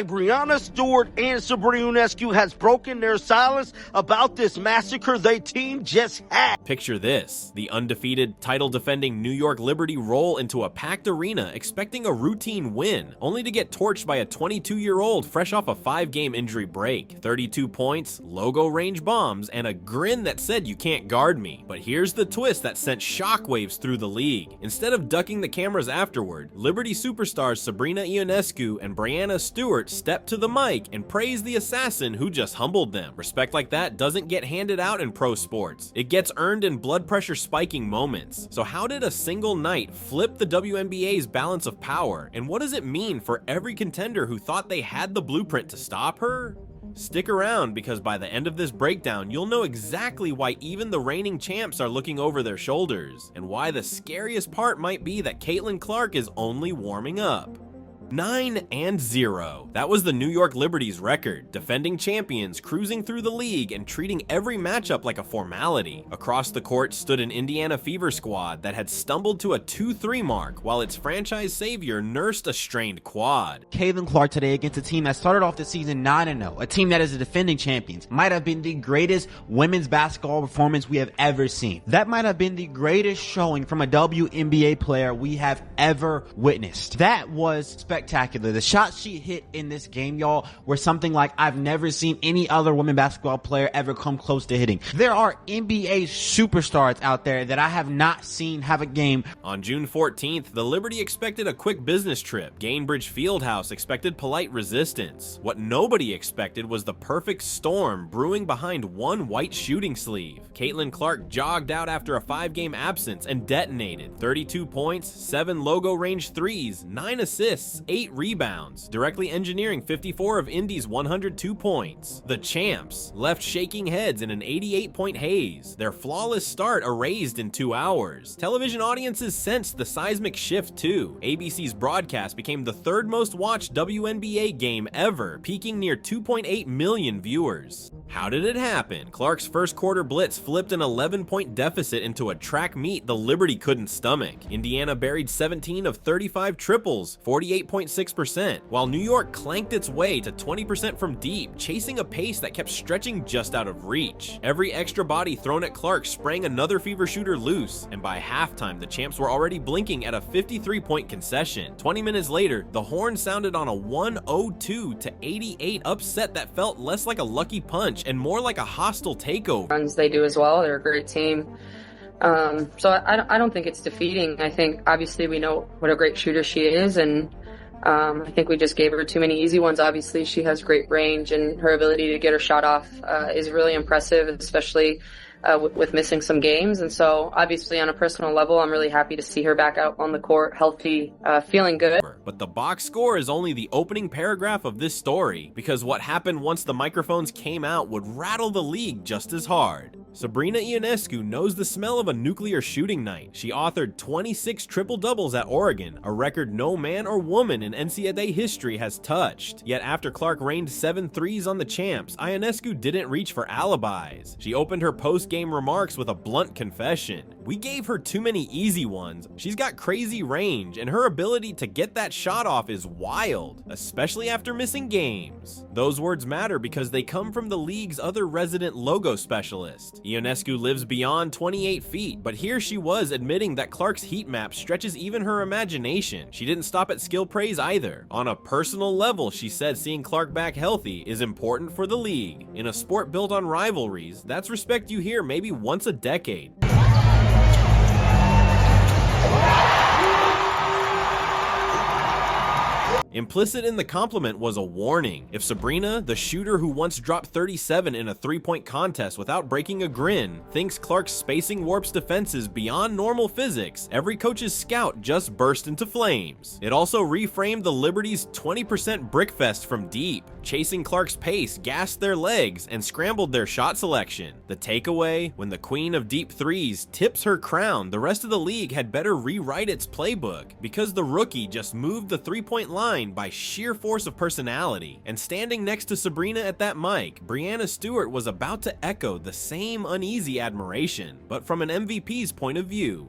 Breanna, Stewart, and Sabrina Ionescu has broken their silence about this massacre they team just had. Picture this: the undefeated, title-defending New York Liberty roll into a packed arena expecting a routine win, only to get torched by a 22-year-old fresh off a 5-game injury break. 32 points, logo range bombs, and a grin that said you can't guard me. But here's the twist that sent shockwaves through the league. Instead of ducking the cameras afterward, Liberty superstars Sabrina Ionescu and Breanna Stewart stepped to the mic and praised the assassin who just humbled them. Respect like that doesn't get handed out in pro sports. It gets earned in blood pressure spiking moments. So how did a single night flip the WNBA's balance of power, and what does it mean for every contender who thought they had the blueprint to stop her? Stick around, because by the end of this breakdown, you'll know exactly why even the reigning champs are looking over their shoulders, and why the scariest part might be that Caitlin Clark is only warming up. 9-0. That was the New York Liberty's record, defending champions, cruising through the league, and treating every matchup like a formality. Across the court stood an Indiana Fever squad that had stumbled to a 2-3 mark, while its franchise savior nursed a strained quad. Caitlin Clark today against a team that started off the season 9-0, a team that is the defending champions, might have been the greatest women's basketball performance we have ever seen. That might have been the greatest showing from a WNBA player we have ever witnessed. That was spectacular. The shots she hit in this game, y'all, were something like I've never seen any other women basketball player ever come close to hitting. There are NBA superstars out there that I have not seen have a game. On June 14th, the Liberty expected a quick business trip. Gainbridge Fieldhouse expected polite resistance. What nobody expected was the perfect storm brewing behind one white shooting sleeve. Caitlin Clark jogged out after a 5-game absence and detonated. 32 points, 7 logo range threes, 9 assists, 8 rebounds, directly engineering 54 of Indy's 102 points. The champs left shaking heads in an 88-point haze, their flawless start erased in 2 hours. Television audiences sensed the seismic shift too. ABC's broadcast became the 3rd most watched WNBA game ever, peaking near 2.8 million viewers. How did it happen? Clark's first quarter blitz flipped an 11-point deficit into a track meet the Liberty couldn't stomach. Indiana buried 17 of 35 triples, 48.6%, while New York clanked its way to 20% from deep, chasing a pace that kept stretching just out of reach. Every extra body thrown at Clark sprang another Fever shooter loose, and by halftime the champs were already blinking at a 53-point concession. 20 minutes later, the horn sounded on a 102-88 upset that felt less like a lucky punch and more like a hostile takeover. Runs they do as well. They're a great team. So I don't think it's defeating. I think obviously we know what a great shooter she is, and I think we just gave her too many easy ones. Obviously she has great range, and her ability to get her shot off is really impressive, especially with missing some games. And so obviously on a personal level, I'm really happy to see her back out on the court, healthy, feeling good. But the box score is only the opening paragraph of this story, because what happened once the microphones came out would rattle the league just as hard. Sabrina Ionescu knows the smell of a nuclear shooting night. She authored 26 triple-doubles at Oregon, a record no man or woman in NCAA history has touched. Yet after Clark rained 7 threes on the champs, Ionescu didn't reach for alibis. She opened her post-game remarks with a blunt confession. We gave her too many easy ones. She's got crazy range, and her ability to get that shot off is wild, especially after missing games. Those words matter because they come from the league's other resident logo specialist. Ionescu lives beyond 28 feet, but here she was admitting that Clark's heat map stretches even her imagination. She didn't stop at skill praise either. On a personal level, she said seeing Clark back healthy is important for the league. In a sport built on rivalries, that's respect you hear maybe once a decade. Implicit in the compliment was a warning. If Sabrina, the shooter who once dropped 37 in a 3-point contest without breaking a grin, thinks Clark's spacing warps defenses beyond normal physics, every coach's scout just burst into flames. It also reframed the Liberty's 20% brickfest from deep. Chasing Clark's pace gassed their legs and scrambled their shot selection. The takeaway? When the queen of deep threes tips her crown, the rest of the league had better rewrite its playbook, because the rookie just moved the 3-point line by sheer force of personality. And standing next to Sabrina at that mic, Breanna Stewart was about to echo the same uneasy admiration, but from an MVP's point of view.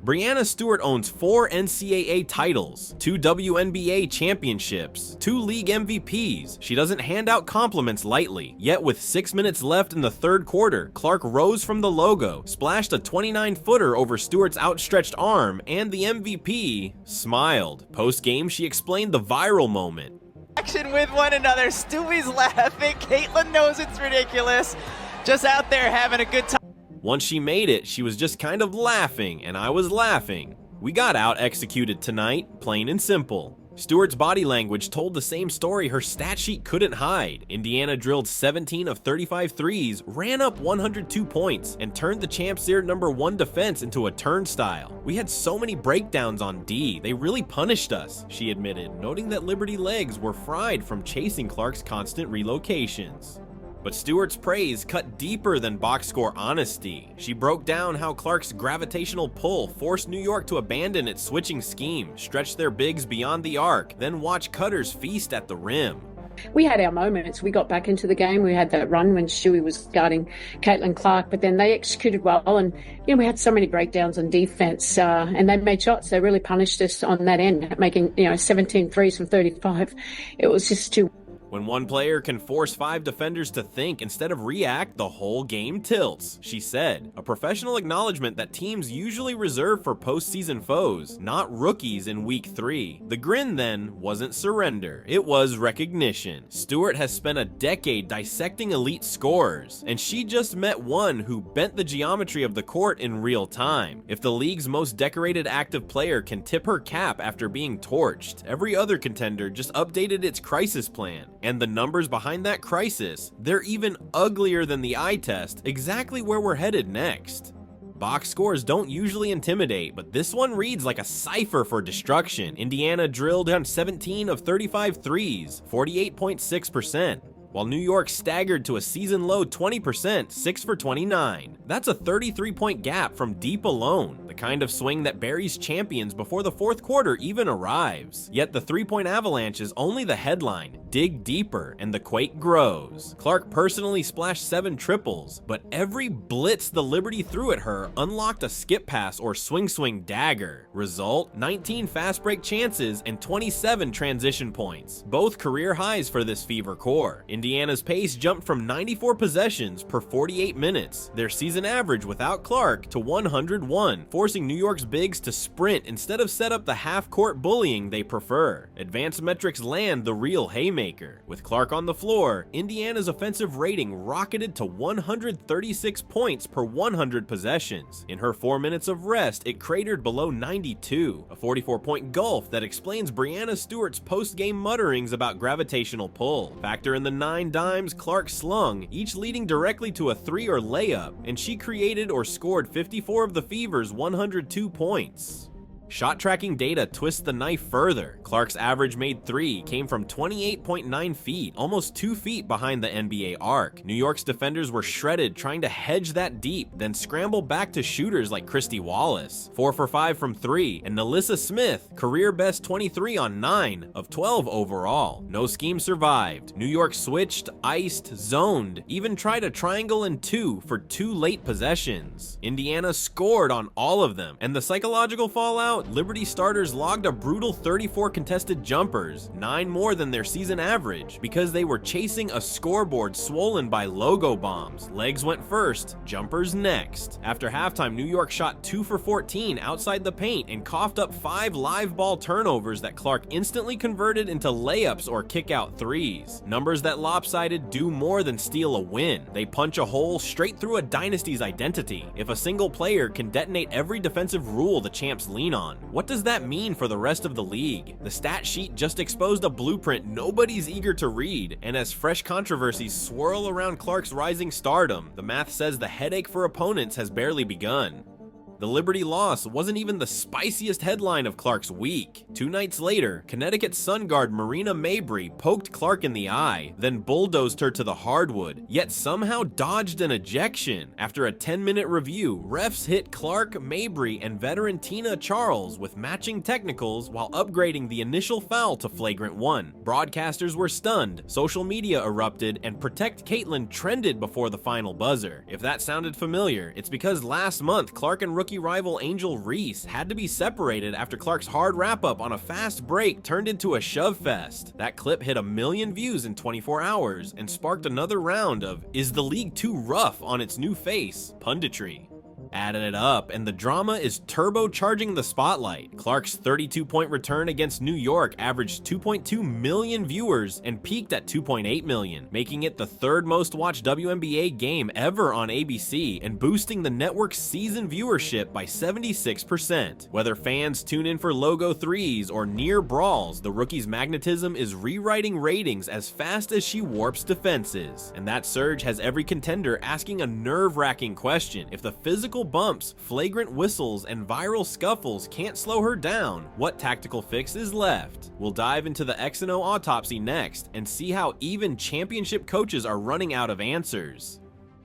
Breanna Stewart owns 4 NCAA titles, 2 WNBA championships, 2 league MVPs. She doesn't hand out compliments lightly. Yet with 6 minutes left in the third quarter, Clark rose from the logo, splashed a 29-footer over Stewart's outstretched arm, and the MVP smiled. Post-game, she explained the viral moment. Action with one another. Stewie's laughing. Caitlin knows it's ridiculous. Just out there having a good time. Once she made it, she was just kind of laughing, and I was laughing. We got out-executed tonight, plain and simple. Stewart's body language told the same story her stat sheet couldn't hide. Indiana drilled 17 of 35 threes, ran up 102 points, and turned the champs' their #1 defense into a turnstile. We had so many breakdowns on D, they really punished us, she admitted, noting that Liberty legs were fried from chasing Clark's constant relocations. But Stewart's praise cut deeper than box score honesty. She broke down how Clark's gravitational pull forced New York to abandon its switching scheme, stretch their bigs beyond the arc, then watch cutters feast at the rim. We had our moments. We got back into the game. We had that run when Stewie was guarding Caitlin Clark, but then they executed well. And, we had so many breakdowns on defense, and they made shots. They really punished us on that end, making, 17 threes from 35. It was just too. When one player can force 5 defenders to think instead of react, the whole game tilts, she said. A professional acknowledgement that teams usually reserve for postseason foes, not rookies in week 3. The grin then wasn't surrender, it was recognition. Stewart has spent a decade dissecting elite scorers, and she just met one who bent the geometry of the court in real time. If the league's most decorated active player can tip her cap after being torched, every other contender just updated its crisis plan. And the numbers behind that crisis, they're even uglier than the eye test, exactly where we're headed next. Box scores don't usually intimidate, but this one reads like a cipher for destruction. Indiana drilled on 17 of 35 threes, 48.6%. While New York staggered to a season-low 20%, 6 for 29. That's a 33-point gap from deep alone, the kind of swing that buries champions before the fourth quarter even arrives. Yet the three-point avalanche is only the headline. Dig deeper, and the quake grows. Clark personally splashed 7 triples, but every blitz the Liberty threw at her unlocked a skip pass or swing dagger. Result, 19 fast break chances and 27 transition points, both career highs for this fever core. Indiana's pace jumped from 94 possessions per 48 minutes, their season average without Clark, to 101, forcing New York's bigs to sprint instead of set up the half-court bullying they prefer. Advanced metrics land the real haymaker. With Clark on the floor, Indiana's offensive rating rocketed to 136 points per 100 possessions. In her 4 minutes of rest, it cratered below 92, a 44-point gulf that explains Breanna Stewart's post-game mutterings about gravitational pull. Factor in the 9 dimes Clark slung, each leading directly to a 3 or layup, and she created or scored 54 of the Fever's 102 points. Shot tracking data twists the knife further. Clark's average made 3 came from 28.9 feet, almost 2 feet behind the NBA arc. New York's defenders were shredded trying to hedge that deep, then scramble back to shooters like Christy Wallace. 4 for 5 from 3, and Nalissa Smith, career best 23 on 9 of 12 overall. No scheme survived. New York switched, iced, zoned, even tried a triangle and 2 for 2 late possessions. Indiana scored on all of them, and the psychological fallout, Liberty starters logged a brutal 34 contested jumpers, 9 more than their season average, because they were chasing a scoreboard swollen by logo bombs. Legs went first, jumpers next. After halftime, New York shot 2 for 14 outside the paint and coughed up 5 live ball turnovers that Clark instantly converted into layups or kick-out threes. Numbers that lopsided do more than steal a win. They punch a hole straight through a dynasty's identity. If a single player can detonate every defensive rule the champs lean on, what does that mean for the rest of the league? The stat sheet just exposed a blueprint nobody's eager to read, and as fresh controversies swirl around Clark's rising stardom, the math says the headache for opponents has barely begun. The Liberty loss wasn't even the spiciest headline of Clark's week. 2 nights later, Connecticut Sun guard Marina Mabry poked Clark in the eye, then bulldozed her to the hardwood, yet somehow dodged an ejection. After a 10-minute review, refs hit Clark, Mabry, and veteran Tina Charles with matching technicals while upgrading the initial foul to flagrant 1. Broadcasters were stunned, social media erupted, and Protect Caitlin trended before the final buzzer. If that sounded familiar, it's because last month Clark and rookie rookie rival Angel Reese had to be separated after Clark's hard wrap-up on a fast break turned into a shove fest. That clip hit 1 million views in 24 hours and sparked another round of "Is the league too rough on its new face?" punditry. Added it up, and the drama is turbocharging the spotlight. Clark's 32-point return against New York averaged 2.2 million viewers and peaked at 2.8 million, making it the third most watched WNBA game ever on ABC and boosting the network's season viewership by 76%. Whether fans tune in for logo threes or near brawls, the rookie's magnetism is rewriting ratings as fast as she warps defenses. And that surge has every contender asking a nerve-wracking question: if the physical bumps, flagrant whistles, and viral scuffles can't slow her down, what tactical fix is left? We'll dive into the X&O autopsy next and see how even championship coaches are running out of answers.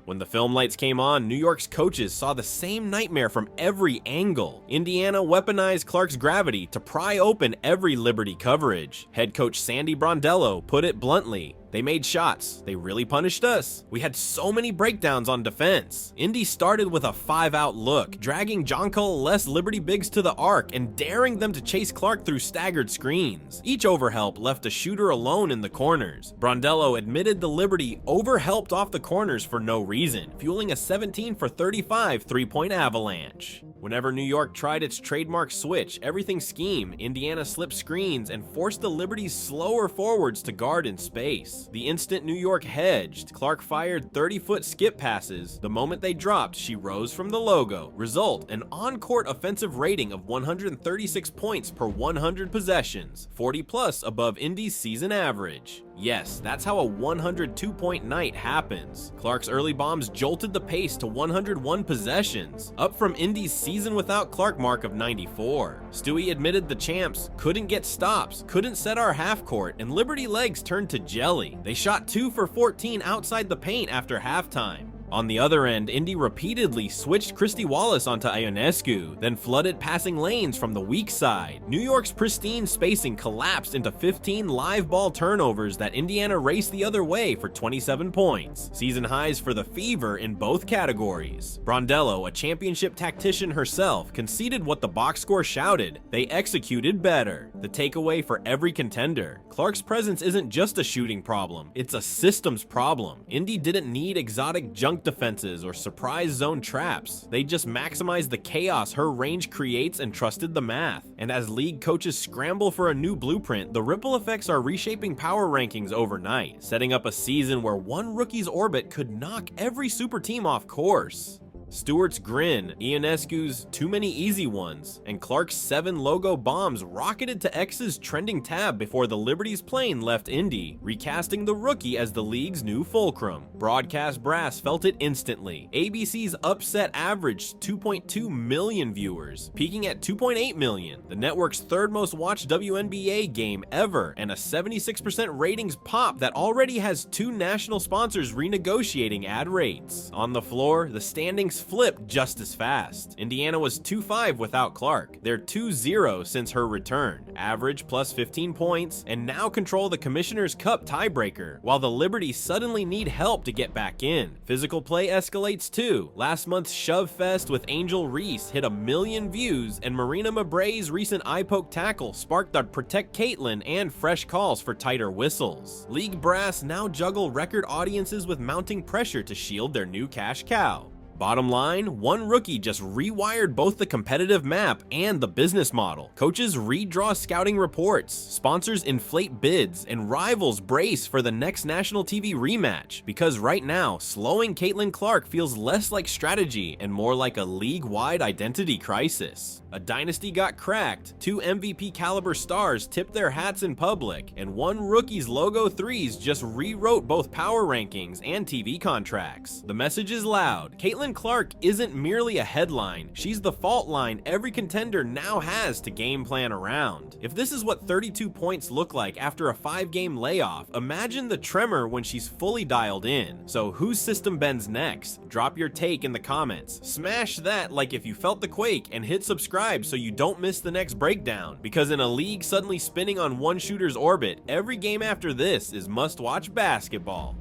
When the film lights came on, New York's coaches saw the same nightmare from every angle. Indiana weaponized Clark's gravity to pry open every Liberty coverage. Head coach Sandy Brondello put it bluntly: "They made shots. They really punished us. We had so many breakdowns on defense." Indy started with a 5-out look, dragging Jonquil-less Liberty bigs to the arc and daring them to chase Clark through staggered screens. Each overhelp left a shooter alone in the corners. Brondello admitted the Liberty overhelped off the corners for no reason, fueling a 17 for 35 three-point avalanche. Whenever New York tried its trademark switch everything scheme, Indiana slipped screens and forced the Liberty's slower forwards to guard in space. The instant New York hedged, Clark fired 30-foot skip passes. The moment they dropped, she rose from the logo. Result: an on-court offensive rating of 136 points per 100 possessions, 40 plus above Indy's season average. Yes, that's how a 102-point night happens. Clark's early bombs jolted the pace to 101 possessions, up from Indy's season without Clark mark of 94. Stewie admitted the champs couldn't get stops, couldn't set our half court, and Liberty legs turned to jelly. They shot 2 for 14 outside the paint after halftime. On the other end, Indy repeatedly switched Christy Wallace onto Ionescu, then flooded passing lanes from the weak side. New York's pristine spacing collapsed into 15 live ball turnovers that Indiana raced the other way for 27 points. Season highs for the Fever in both categories. Brondello, a championship tactician herself, conceded what the box score shouted: they executed better. The takeaway for every contender: Clark's presence isn't just a shooting problem, it's a systems problem. Indy didn't need exotic junk defenses or surprise zone traps. They just maximized the chaos her range creates and trusted the math. And as league coaches scramble for a new blueprint, the ripple effects are reshaping power rankings overnight, setting up a season where one rookie's orbit could knock every super team off course. Stewart's grin, Ionescu's too many easy ones, and Clark's 7 logo bombs rocketed to X's trending tab before the Liberty's plane left Indy, recasting the rookie as the league's new fulcrum. Broadcast brass felt it instantly. ABC's upset averaged 2.2 million viewers, peaking at 2.8 million, the network's third most watched WNBA game ever, and a 76% ratings pop that already has 2 national sponsors renegotiating ad rates. On the floor, the standings flipped just as fast. Indiana was 2-5 without Clark. They're 2-0 since her return, average plus 15 points, and now control the Commissioner's Cup tiebreaker, while the Liberty suddenly need help to get back in. Physical play escalates too. Last month's shove fest with Angel Reese hit 1 million views, and Marina Mabray's recent eye poke tackle sparked the Protect Caitlin and fresh calls for tighter whistles. League brass now juggle record audiences with mounting pressure to shield their new cash cow. Bottom line, one rookie just rewired both the competitive map and the business model. Coaches redraw scouting reports, sponsors inflate bids, and rivals brace for the next national TV rematch. Because right now, slowing Caitlin Clark feels less like strategy and more like a league-wide identity crisis. A dynasty got cracked, 2 MVP caliber stars tipped their hats in public, and one rookie's logo threes just rewrote both power rankings and TV contracts. The message is loud. Caitlin Clark isn't merely a headline, she's the fault line every contender now has to game plan around. If this is what 32 points look like after a 5-game layoff, imagine the tremor when she's fully dialed in. So whose system bends next? Drop your take in the comments. Smash that like if you felt the quake, and hit subscribe so you don't miss the next breakdown, because in a league suddenly spinning on one shooter's orbit, every game after this is must-watch basketball.